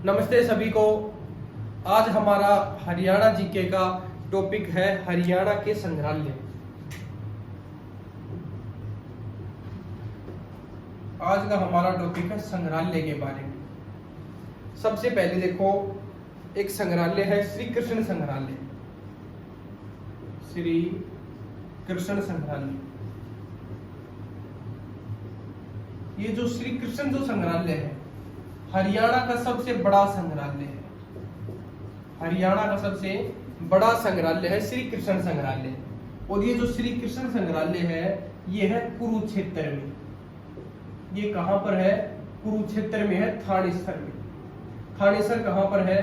नमस्ते सभी को। आज हमारा हरियाणा जीके का टॉपिक है हरियाणा के संग्रहालय। आज का हमारा टॉपिक है संग्रहालय के बारे में। सबसे पहले देखो, एक संग्रहालय है श्री कृष्ण संग्रहालय। श्री कृष्ण संग्रहालय, ये जो श्री कृष्ण जो संग्रहालय है हरियाणा का सबसे बड़ा संग्रहालय है। हरियाणा का सबसे बड़ा संग्रहालय है श्री कृष्ण संग्रहालय। और ये जो श्री कृष्ण संग्रहालय है ये है कुरुक्षेत्र में। ये कहां पर है? कुरुक्षेत्र में है, थानेसर में। थानेसर कहां पर है?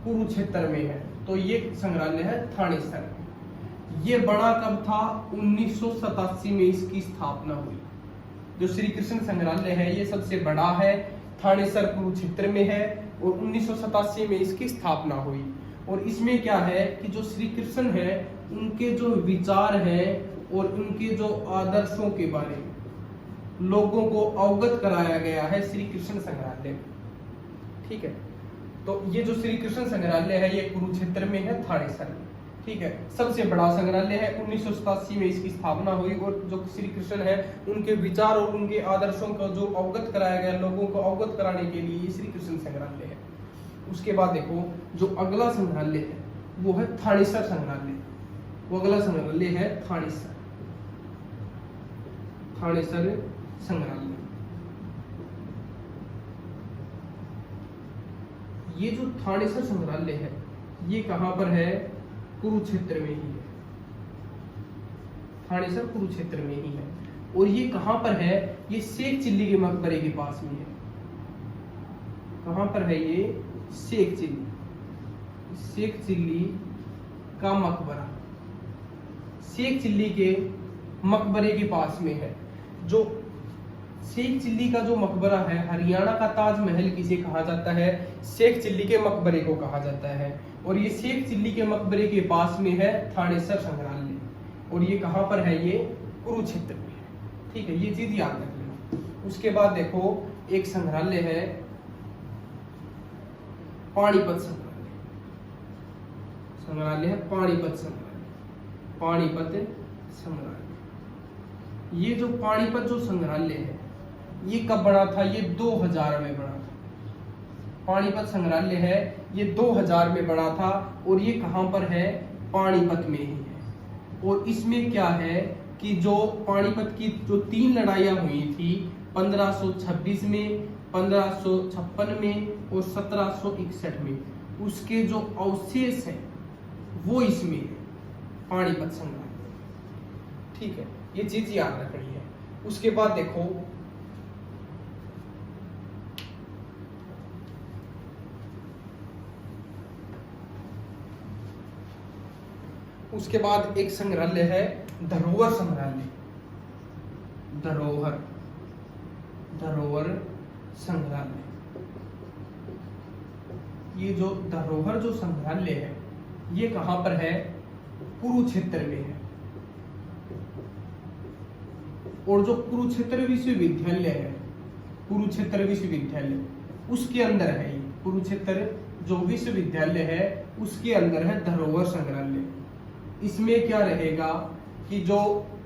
कुरुक्षेत्र में है। तो ये संग्रहालय है थानेसर में। ये बड़ा कब था? 1987 में इसकी स्थापना हुई। जो श्री कृष्ण संग्रहालय है ये सबसे बड़ा है, थानेसर कुरुक्षेत्र में है और 1987 में इसकी स्थापना हुई। और इसमें क्या है कि जो श्री कृष्ण है उनके जो विचार हैं और उनके जो आदर्शों के बारे में लोगों को अवगत कराया गया है श्री कृष्ण संग्रहालय में। ठीक है, तो ये जो श्री कृष्ण संग्रहालय है ये कुरुक्षेत्र में है, थानेसर में। ठीक है, सबसे बड़ा संग्रहालय है। 1987 में इसकी स्थापना हुई और जो श्री कृष्ण है उनके विचार और उनके आदर्शों को जो अवगत कराया गया, लोगों को अवगत कराने के लिए ये श्री कृष्ण संग्रहालय है। उसके बाद देखो, जो अगला संग्रहालय है वो है थानेसर संग्रहालय। वो अगला संग्रहालय है थानेसर संग्रहालय। ये जो थानेसर संग्रहालय है ये कहां पर है? कुरुक्षेत्र में ही है। थानेसर कुरुक्षेत्र में ही है। और ये कहां पर है? ये शेख चिल्ली के मकबरे के पास में है। कहां पर है ये? शेख चिल्ली का मकबरा शेख चिल्ली के मकबरे के पास में है। जो शेख चिल्ली का जो मकबरा है, हरियाणा का ताजमहल किसे कहा जाता है? शेख चिल्ली के मकबरे को कहा जाता है। और ये शेख चिल्ली के मकबरे के पास में है थानेसर संग्रहालय। और ये कहां पर है? ये कुरुक्षेत्र में है। ठीक है, ये चीज याद रख लेना। उसके बाद देखो, एक संग्रहालय है पानीपत संग्रहालय है पानीपत संग्रहालय। ये जो पानीपत जो संग्रहालय है ये कब बना था? ये 2000 में बना था। पानीपत संग्रहालय है ये 2000 में बना था। और ये कहां पर है? पानीपत में ही है। और इसमें क्या है कि जो पानीपत की जो 3 लड़ाइयां हुई थी, 1526 में, 1556 में और 1761 में, उसके जो अवशेष हैं वो इसमें है, पानीपत संग्रहालय। ठीक है, ये चीज याद रखनी है। उसके बाद देखो, उसके बाद एक संग्रहालय है धरोहर संग्रहालय। धरोहर संग्रहालय। ये जो धरोहर जो संग्रहालय है ये कहां पर है? कुरुक्षेत्र में है। और जो कुरुक्षेत्र विश्वविद्यालय उसके अंदर है ये। कुरुक्षेत्र जो विश्वविद्यालय है उसके अंदर है धरोहर संग्रहालय। इसमें क्या रहेगा कि जो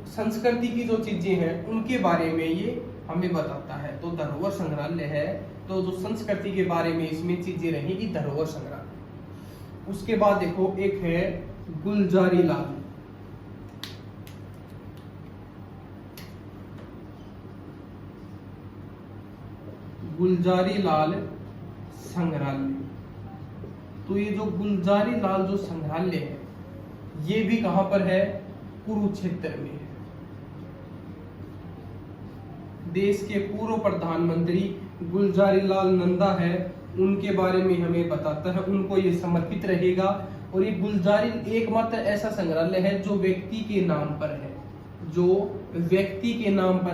संस्कृति की जो चीजें हैं उनके बारे में ये हमें बताता है। तो धरोहर संग्रहालय है तो जो संस्कृति के बारे में इसमें चीजें रहेगी, धरोहर संग्रहालय। उसके बाद देखो, एक है गुलजारी लाल संग्रहालय। तो ये जो गुलजारी लाल जो संग्रहालय है ये भी कहां पर है? कुरुक्षेत्र में है। देश के पूर्व प्रधानमंत्री गुलजारी लाल नंदा है, उनके बारे में हमें बताता है, उनको ये समर्पित रहेगा। और ये गुलजारी एकमात्र ऐसा संग्रहालय है जो व्यक्ति के नाम पर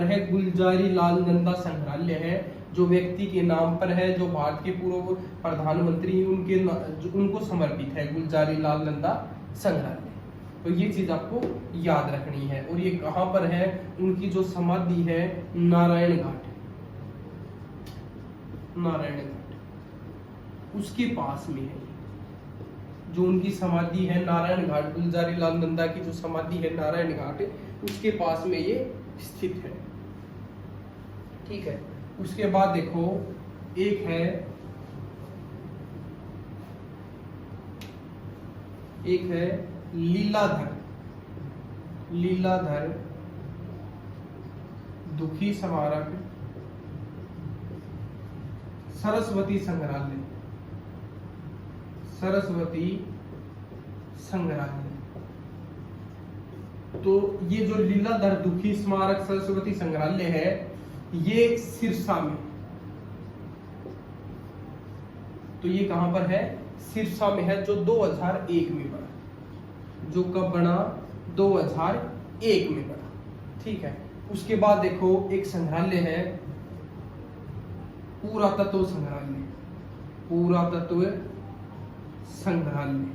है। गुलजारी लाल नंदा संग्रहालय है जो व्यक्ति के नाम पर है, जो भारत के पूर्व प्रधानमंत्री उनको समर्पित है, गुलजारी लाल नंदा संग्रहालय। तो ये चीज आपको याद रखनी है। और ये कहां पर है? उनकी जो समाधि है नारायण घाट। उसके पास में है। जो उनकी समाधि है नारायण घाट, गुलजारी लाल नंदा की जो समाधि है नारायण घाट, उसके पास में ये स्थित है। ठीक है, उसके बाद देखो एक है लीलाधर, लीलाधर दुखी स्मारक सरस्वती संग्रहालय, सरस्वती संग्रहालय। तो ये जो लीलाधर दुखी स्मारक सरस्वती संग्रहालय है ये सिरसा में, तो ये कहां पर है? सिरसा में है, जो 2001 में बना, जो कब बना? 2001 में बना। ठीक है, उसके बाद देखो एक संग्रहालय है पुरातत्व संग्रहालय, पुरातत्व संग्रहालय।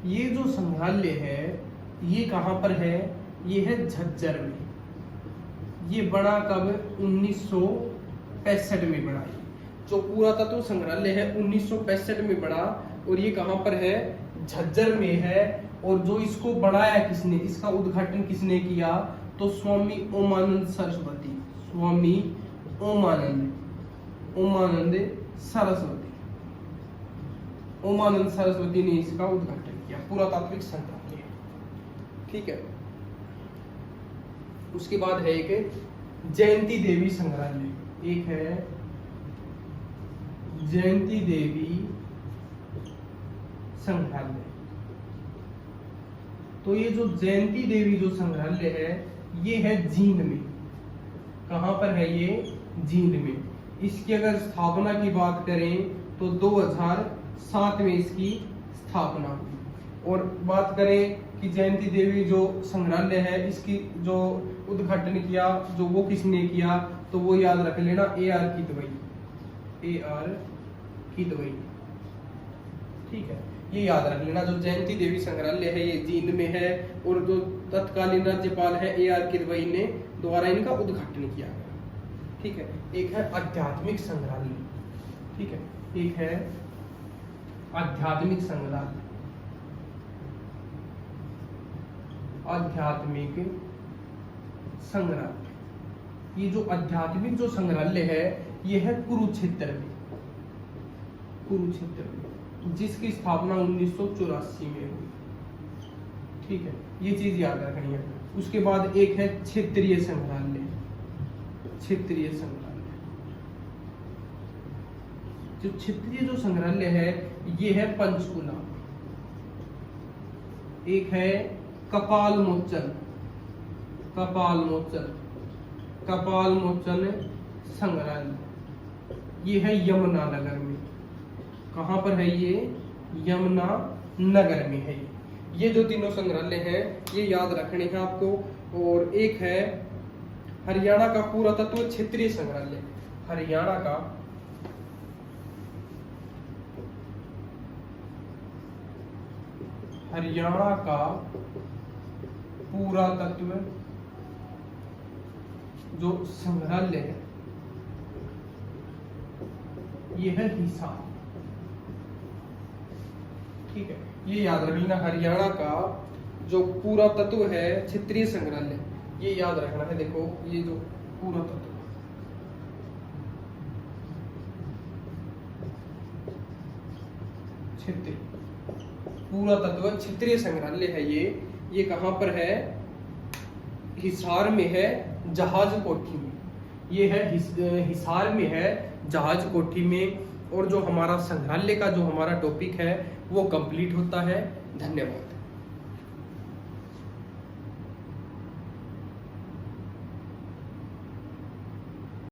ये जो संग्रहालय है ये कहां पर है? ये है झज्जर में। ये बना कब? 1965 में बना। जो पुरातत्व संग्रहालय है 1965 में बना और ये कहां पर है? झज्जर में है। और जो इसको बनाया किसने, इसका उद्घाटन किसने किया? तो स्वामी ओमानंद सरस्वती, स्वामी ओमानंद सरस्वती, ओमानंद सरस्वती ने इसका उद्घाटन किया, पुरातात्विक संग्रहालय। ठीक है, उसके बाद है एक जयंती देवी संग्रहालय, एक है जयंती देवी संग्रहालय। तो ये जो जयंती देवी जो संग्रहालय है ये है जींद में। कहां पर है ये? जींद में। इसकी अगर स्थापना की बात करें तो 2007 में इसकी स्थापना हुई। और बात करें कि जयंती देवी जो संग्रहालय है इसकी जो उद्घाटन किया, जो वो किसने किया, तो वो याद रख लेना AR किदवई, AR किदवई। ठीक है, ये याद रख लेना। जो जयंती देवी संग्रहालय है ये जींद में है और जो तत्कालीन राज्यपाल है AR किदवई ने द्वारा इनका उद्घाटन किया गया। ठीक है, एक है आध्यात्मिक संग्रहालय। ठीक है, एक है आध्यात्मिक संग्रहालय, आध्यात्मिक संग्रहालय। ये जो आध्यात्मिक जो संग्रहालय है ये है कुरुक्षेत्र में, कुरुक्षेत्र में, जिसकी स्थापना 1984 में हुई। ठीक है, ये चीज याद रखनी है। उसके बाद एक है क्षेत्रीय संग्रहालय, क्षेत्रीय संग्रहालय। जो क्षेत्रीय जो संग्रहालय है ये है पंचकुला। एक है कपाल मोचन, कपाल मोचन, कपाल मोचन संग्रहालय। ये है यमुना नगर में। कहां पर है ये? यमुना नगर में है। ये जो तीनों संग्रहालय हैं ये याद रखने हैं आपको। और एक है हरियाणा का पुरातत्व क्षेत्रीय संग्रहालय, हरियाणा का पुरातत्व जो संग्रहालय है ये है हिसार। ठीक है, ये याद रख लेना। हरियाणा का जो पुरातत्व है क्षेत्रीय संग्रहालय ये याद रखना है। देखो ये जो पुरातत्व क्षेत्रीय पुरातत्व क्षेत्रीय संग्रहालय है ये कहां पर है? हिसार में है, जहाज कोठी में। ये है हिसार में है, जहाज कोठी में। और जो हमारा संग्रहालय का जो हमारा टॉपिक है वो कंप्लीट होता है। धन्यवाद।